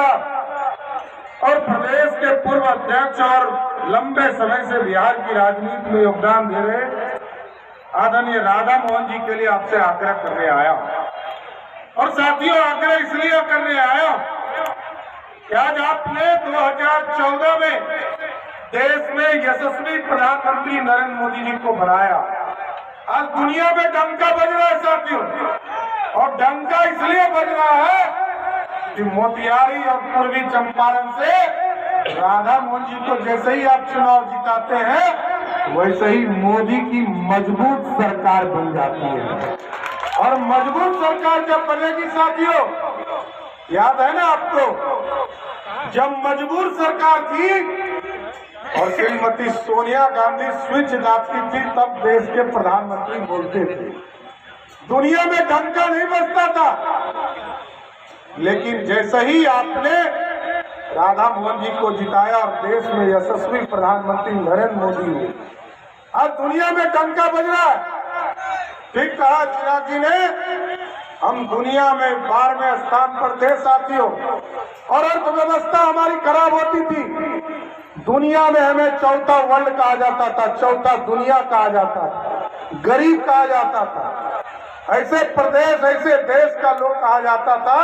नेता और प्रदेश के पूर्व अध्यक्ष और लंबे समय से बिहार की राजनीति में योगदान दे रहे आदरणीय राधा मोहन जी के लिए आपसे आग्रह करने आया। और साथियों, आग्रह इसलिए करने आया कि आज आपने 2014 में देश में यशस्वी प्रधानमंत्री नरेंद्र मोदी जी को बनाया। आज दुनिया में डंका बज रहा है साथियों, और डंका इसलिए बज रहा है कि मोतिहारी और पूर्वी चंपारण से राधा मोहन जी को जैसे ही आप चुनाव जिताते हैं वैसे ही मोदी की मजबूत सरकार बन जाती है। और मजबूत सरकार जब बनेगी साथियों, याद है ना आपको, जब मजबूत सरकार थी और श्रीमती सोनिया गांधी स्विच दाबती थी तब देश के प्रधानमंत्री बोलते थे। दुनिया में डंका नहीं बजता था। लेकिन जैसे ही आपने राधा मोहन जी को जिताया और देश में यशस्वी प्रधानमंत्री नरेंद्र मोदी हुए, आज दुनिया में डंका बज रहा है। ठीक कहा चिराग जी ने, हम दुनिया में 12वें स्थान पर थे साथियों, और अर्थव्यवस्था हमारी खराब होती थी। दुनिया में हमें चौथा वर्ल्ड कहा जाता था, चौथा दुनिया कहा जाता था, गरीब कहा जाता था, ऐसे प्रदेश ऐसे देश का लोग कहा जाता था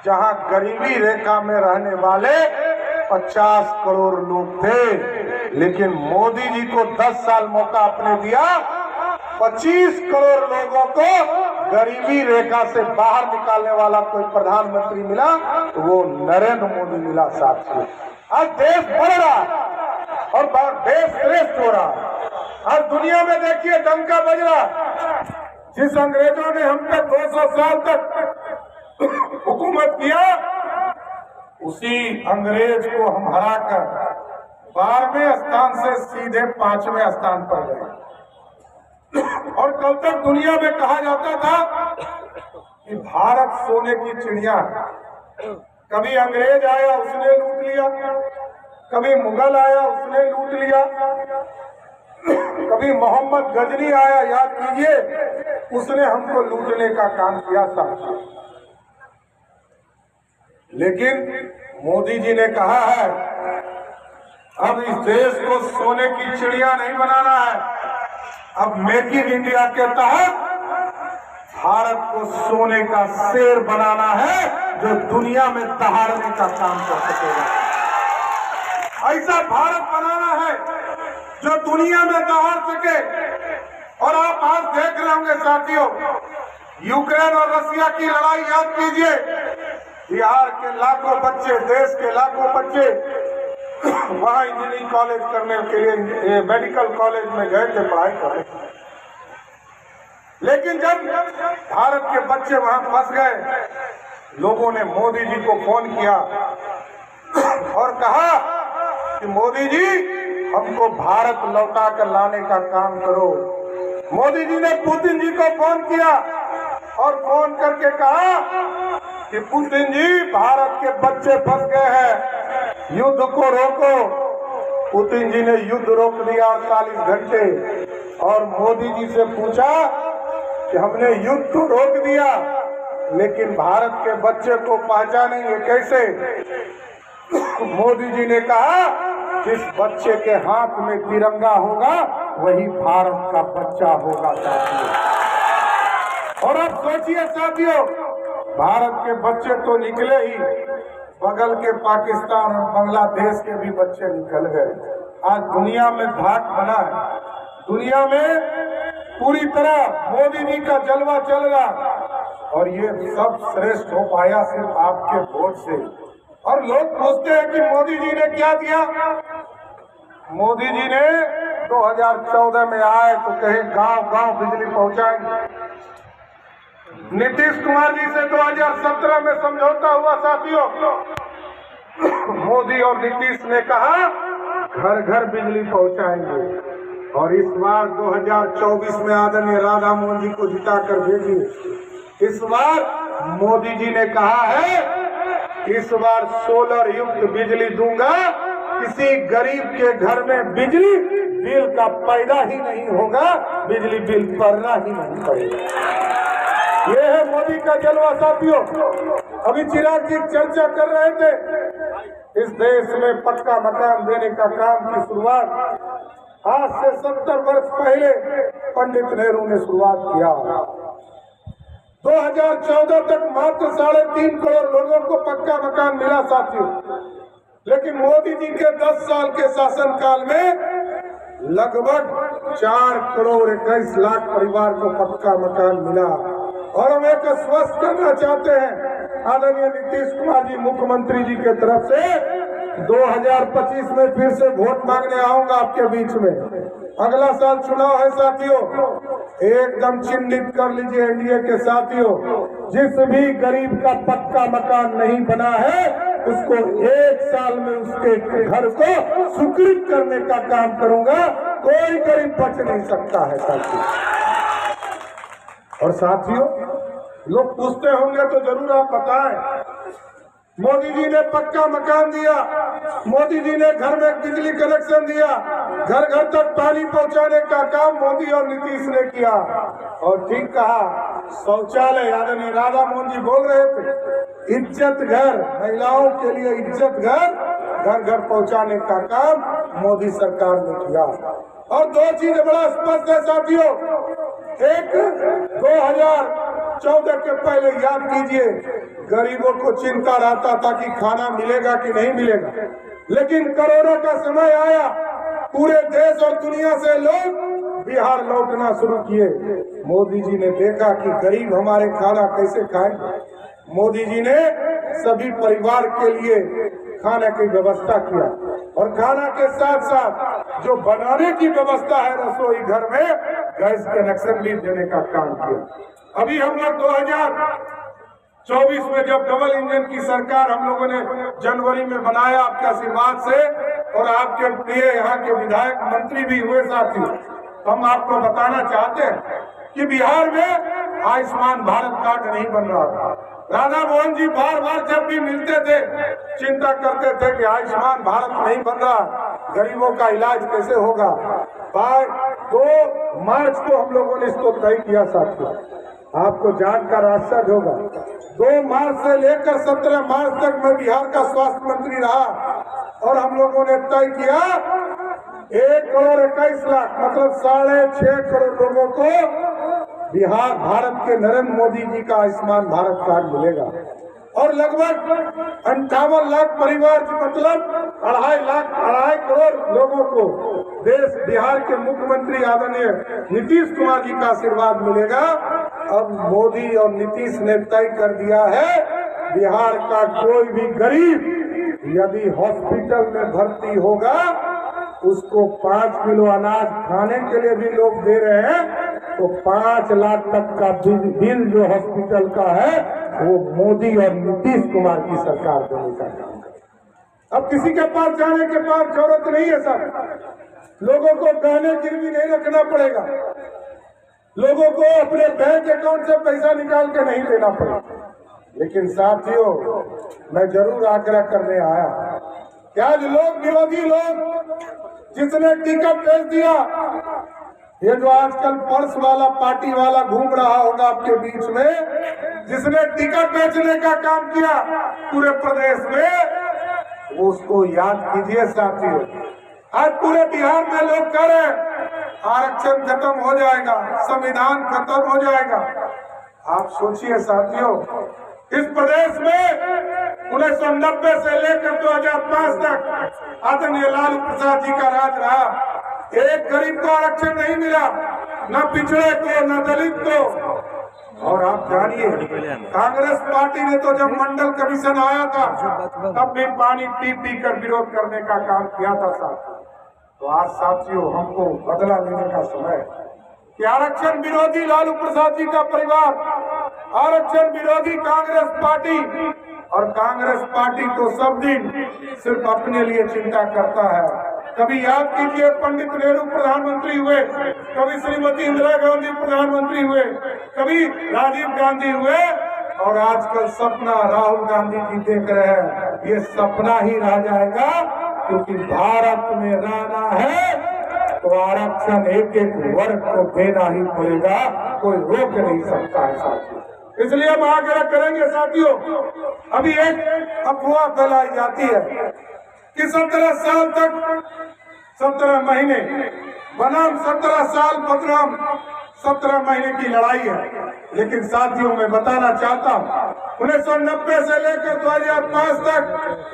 जहां गरीबी रेखा में रहने वाले 50 करोड़ लोग थे। लेकिन मोदी जी को 10 साल मौका आपने दिया, 25 करोड़ लोगों को गरीबी रेखा से बाहर निकालने वाला कोई प्रधानमंत्री मिला तो वो नरेंद्र मोदी मिला साथियों। आज देश बढ़ रहा है और देश श्रेष्ठ हो रहा है। आज दुनिया में देखिए डंका बज रहा। जिस अंग्रेजों ने हम पे 200 साल तक हुकूमत किया, उसी अंग्रेज को हम हराकर 12वें स्थान से सीधे 5वें स्थान पर गए। और कल तक दुनिया में कहा जाता था कि भारत सोने की चिड़िया है। कभी अंग्रेज आया उसने लूट लिया, कभी मुगल आया उसने लूट लिया, कभी मोहम्मद गजनी आया, याद कीजिए, उसने हमको लूटने का काम किया था। लेकिन मोदी जी ने कहा है अब इस देश को सोने की चिड़िया नहीं बनाना है, अब मेक इन इंडिया के तहत भारत को सोने का शेर बनाना है जो दुनिया में दहाड़ने का काम कर सकेगा। ऐसा भारत बनाना है जो दुनिया में दहाड़ सके। और आप आज देख रहे होंगे साथियों, यूक्रेन और रशिया की लड़ाई याद कीजिए। बिहार के लाखों बच्चे, देश के लाखों बच्चे वहां इंजीनियरिंग कॉलेज करने के लिए मेडिकल कॉलेज में गए थे पढ़ाई करने। लेकिन जब भारत के बच्चे वहां फंस गए, लोगों ने मोदी जी को फोन किया और कहा कि मोदी जी हमको भारत लौटा कर लाने का काम करो। मोदी जी ने पुतिन जी को फोन किया और फोन करके कहा कि पुतिन जी भारत के बच्चे फंस गए हैं, युद्ध को रोको। पुतिन जी ने युद्ध रोक दिया 48 घंटे और मोदी जी से पूछा कि हमने युद्ध तो रोक दिया लेकिन भारत के बच्चे को पहचानेंगे कैसे? मोदी जी ने कहा जिस बच्चे के हाथ में तिरंगा होगा वही भारत का बच्चा होगा साथियों। और अब सोचिए साथियों, भारत के बच्चे तो निकले ही, बगल के पाकिस्तान और बांग्लादेश के भी बच्चे निकल गए। आज दुनिया में धाक बना है, दुनिया में पूरी तरह मोदी जी का जलवा चल रहा और ये सब श्रेष्ठ हो पाया सिर्फ आपके वोट से। और लोग पूछते हैं कि मोदी जी ने क्या दिया। मोदी जी ने 2014 में आए तो कहे गांव-गांव बिजली पहुंचाएंगे। नीतीश कुमार जी से 2017 में समझौता हुआ साथियों। मोदी और नीतीश ने कहा घर घर बिजली पहुंचाएंगे। और इस बार 2024 में आदरणीय राधा मोहन जी को जिताकर भेजिए। इस बार मोदी जी ने कहा है इस बार सोलर युक्त बिजली दूंगा, किसी गरीब के घर में बिजली बिल का पैदा ही नहीं होगा, बिजली बिल भरना ही नहीं पड़ेगा। ये है मोदी का जलवा साथियों। अभी चिराग जी चर्चा कर रहे थे, इस देश में पक्का मकान देने का काम की शुरुआत आज से 70 वर्ष पहले पंडित नेहरू ने शुरुआत किया। 2014 तक मात्र 3.5 करोड़ लोगों को पक्का मकान मिला साथियों, लेकिन मोदी जी के 10 साल के शासनकाल में लगभग 4 करोड़ 21 लाख परिवार को पक्का मकान मिला। और हम एक आश्वस्त करना चाहते हैं आदरणीय नीतीश कुमार जी मुख्यमंत्री जी के तरफ से 2025 में फिर से वोट मांगने आऊंगा आपके बीच में। अगला साल चुनाव है साथियों, एकदम चिन्हित कर लीजिए एनडीए के साथियों, जिस भी गरीब का पक्का मकान नहीं बना है उसको 1 साल में उसके घर को स्वीकृत करने का काम करूंगा। कोई गरीब बच नहीं सकता है साथियों। और साथियों, लोग पूछते होंगे तो जरूर आप बताएं, मोदी जी ने पक्का मकान दिया, मोदी जी ने घर में बिजली कनेक्शन दिया, घर घर तक पानी पहुंचाने का काम मोदी और नीतीश ने किया। और ठीक कहा, शौचालय आदरणीय राधा मोहन जी बोल रहे थे, इज्जत घर, महिलाओं के लिए इज्जत घर घर घर पहुंचाने का काम मोदी सरकार ने किया। और 2 चीजें बड़ा स्पष्ट है साथियों, एक 2014 के पहले याद कीजिए, गरीबों को चिंता रहता था कि खाना मिलेगा कि नहीं मिलेगा, लेकिन कोरोना का समय आया, पूरे देश और दुनिया से लोग बिहार लौटना शुरू किए। मोदी जी ने देखा कि गरीब हमारे खाना कैसे खाएंगे, मोदी जी ने सभी परिवार के लिए खाने की व्यवस्था किया और खाना के साथ साथ जो बनाने की व्यवस्था है रसोई घर में गैस कनेक्शन भी देने का काम किया। अभी हम लोग 2024 में जब डबल इंजन की सरकार हम लोगों ने जनवरी में बनाया आपके आशीर्वाद से, और आपके प्रिय यहाँ के विधायक मंत्री भी हुए साथी, हम आपको बताना चाहते हैं कि बिहार में आयुष्मान भारत कार्ड नहीं बन रहा था। राधा मोहन जी बार बार जब भी मिलते थे चिंता करते थे कि आयुष्मान भारत नहीं बन रहा, गरीबों का इलाज कैसे होगा। 2 मार्च को हम लोगों ने इसको तय किया साथियों, आपको जानकर आश्चर्य होगा, 2 मार्च से लेकर 17 मार्च तक मैं बिहार का स्वास्थ्य मंत्री रहा और हम लोगों ने तय किया 1 करोड़ 21 लाख मतलब 6.5 करोड़ लोगों को बिहार भारत के नरेंद्र मोदी जी का आयुष्मान भारत कार्ड मिलेगा। और लगभग 58 लाख परिवार मतलब 2.5 करोड़ लोगों को देश बिहार के मुख्यमंत्री आदरणीय नीतीश कुमार जी का आशीर्वाद मिलेगा। अब मोदी और नीतीश ने तय कर दिया है, बिहार का कोई भी गरीब यदि हॉस्पिटल में भर्ती होगा उसको 5 किलो अनाज खाने के लिए भी लोग दे रहे हैं, तो 5 लाख तक का बिल जो हॉस्पिटल का है वो मोदी और नीतीश कुमार की सरकार देने का काम करे। अब किसी के पास जाने के बाद जरूरत नहीं है सर, लोगों को गहने गिरवी नहीं रखना पड़ेगा, लोगों को अपने बैंक अकाउंट से पैसा निकाल के नहीं देना पड़ेगा। लेकिन साथियों, मैं जरूर आग्रह करने आया कि आज लोग, विरोधी लोग जिसने टिकट बेच दिया, ये जो आजकल पर्स वाला पार्टी वाला घूम रहा होगा आपके बीच में, जिसने टिकट बेचने का काम किया पूरे प्रदेश में, उसको याद कीजिए साथियों। आज पूरे बिहार में लोग कह रहे हैं आरक्षण खत्म हो जाएगा, संविधान खत्म हो जाएगा। आप सोचिए साथियों, इस प्रदेश में 1990 से लेकर 2005 तक आदरणीय लालू प्रसाद जी का राज रहा, एक गरीब को आरक्षण नहीं मिला, न पिछड़े को न दलित को। और आप जानिए, कांग्रेस पार्टी ने तो जब मंडल कमीशन आया था तब भी पानी पी पी कर विरोध करने का काम किया था साथ। तो आज साथियों, हमको बदला लेने का समय है कि आरक्षण विरोधी लालू प्रसाद जी का परिवार, आरक्षण विरोधी कांग्रेस पार्टी, और कांग्रेस पार्टी तो सब दिन सिर्फ अपने लिए चिंता करता है। कभी याद कीजिए पंडित नेहरू प्रधानमंत्री हुए, कभी श्रीमती इंदिरा गांधी प्रधानमंत्री हुए, कभी राजीव गांधी हुए, और आजकल सपना राहुल गांधी जी देख रहे हैं। ये सपना ही रह जाएगा, क्योंकि भारत में रहना है तो आरक्षण एक एक वर्ग को देना ही पड़ेगा, कोई रोक नहीं सकता है साथियों। इसलिए हम आग्रह करेंगे साथियों, अभी एक अफवाह फैलाई जाती है कि 17 साल तक 17 महीने बनाम 17 साल बदनाम 17 महीने की लड़ाई है। लेकिन साथियों मैं बताना चाहता हूँ 1990 से लेकर 2005 तक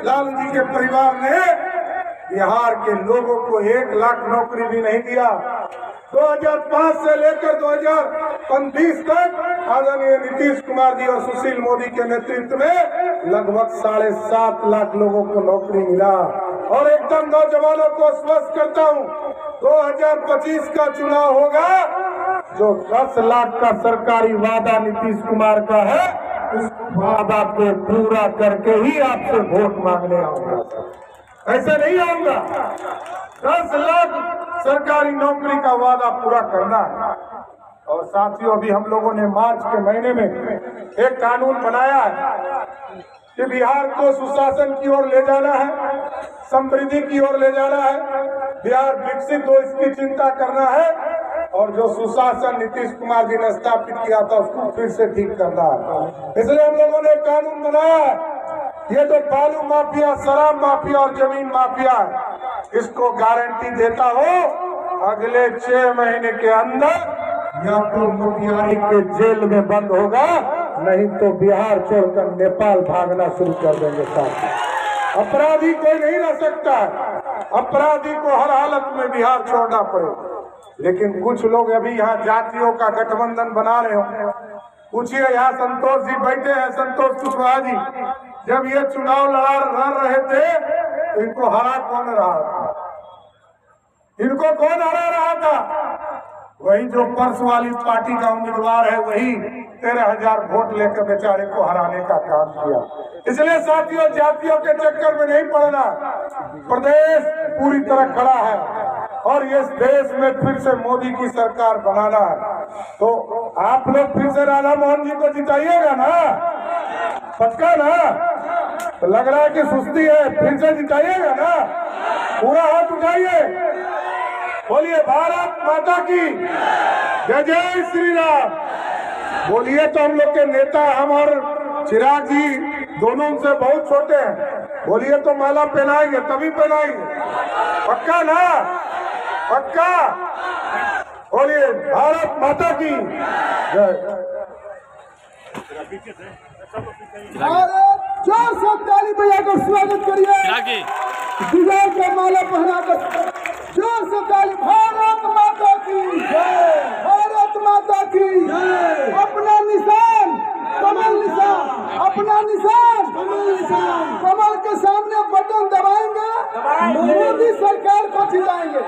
लालू जी के परिवार ने बिहार के लोगों को 1 लाख नौकरी भी नहीं दिया। 2005 से लेकर 2025 तक आदरणीय नीतीश कुमार जी और सुशील मोदी के नेतृत्व में लगभग 7.5 लाख लोगों को नौकरी मिला। और एकदम नौजवानों को स्पष्ट करता हूँ 2025 का चुनाव होगा, जो 10 लाख का सरकारी वादा नीतीश कुमार का है उस वादा को पूरा करके ही आपसे वोट मांगने आऊंगा। ऐसे नहीं आऊंगा। 10 लाख सरकारी नौकरी का वादा पूरा करना है। और साथियों अभी हम लोगों ने मार्च के महीने में एक कानून बनाया है कि बिहार को सुशासन की ओर ले जाना है, समृद्धि की ओर ले जाना है, बिहार विकसित हो इसकी चिंता करना है और जो सुशासन नीतीश कुमार जी ने स्थापित किया था उसको फिर से ठीक करना है। इसलिए हम लोगों ने कानून बनाया है, ये जो बालू माफिया, शराब माफिया और जमीन माफिया है, इसको गारंटी देता हो अगले 6 महीने के अंदर या तो मोतिहारी के जेल में बंद होगा, नहीं तो बिहार छोड़कर नेपाल भागना शुरू कर देंगे। साथ अपराधी कोई नहीं रह सकता है, अपराधी को हर हालत में बिहार छोड़ना पड़ेगा। लेकिन कुछ लोग अभी यहाँ जातियों का गठबंधन बना रहे हो। पूछिए यहाँ संतोष जी बैठे हैं, संतोष कुशवाहा जी, जब ये चुनाव लड़ रहे थे तो इनको हरा कौन रहा था? इनको कौन हरा रहा था? वही जो पर्स वाली पार्टी का उम्मीदवार है, वही 13,000 वोट लेकर बेचारे को हराने का काम किया। इसलिए साथियों जातियों के चक्कर में नहीं पड़ना। प्रदेश पूरी तरह खड़ा है और इस देश में फिर से मोदी की सरकार बनाना है। तो आप लोग फिर से राधा मोहन जी को जिताइएगा ना? पक्का ना? तो लग रहा है कि सुस्ती है, फिर से जिताइएगा ना? पूरा हाथ उठाइए, बोलिए भारत माता की जय, जय श्री राम। बोलिए तो हम लोग के नेता, हम और चिराग जी दोनों से बहुत छोटे हैं, बोलिए तो माला पहनाएंगे, तभी पहनाएंगे। पक्का ना? पक्का? बोलिए भारत माता की जय। जोर से ताली बजाकर स्वागत करिए, विजय का माला पहनाकर जोर से ताली। भारत माता की जय, भारत माता की जय। अपना निशान कमल, निशान अपना निशान कमल, निशान कमल के सामने बटन दबाएंगे, मोदी सरकार को जिताएंगे।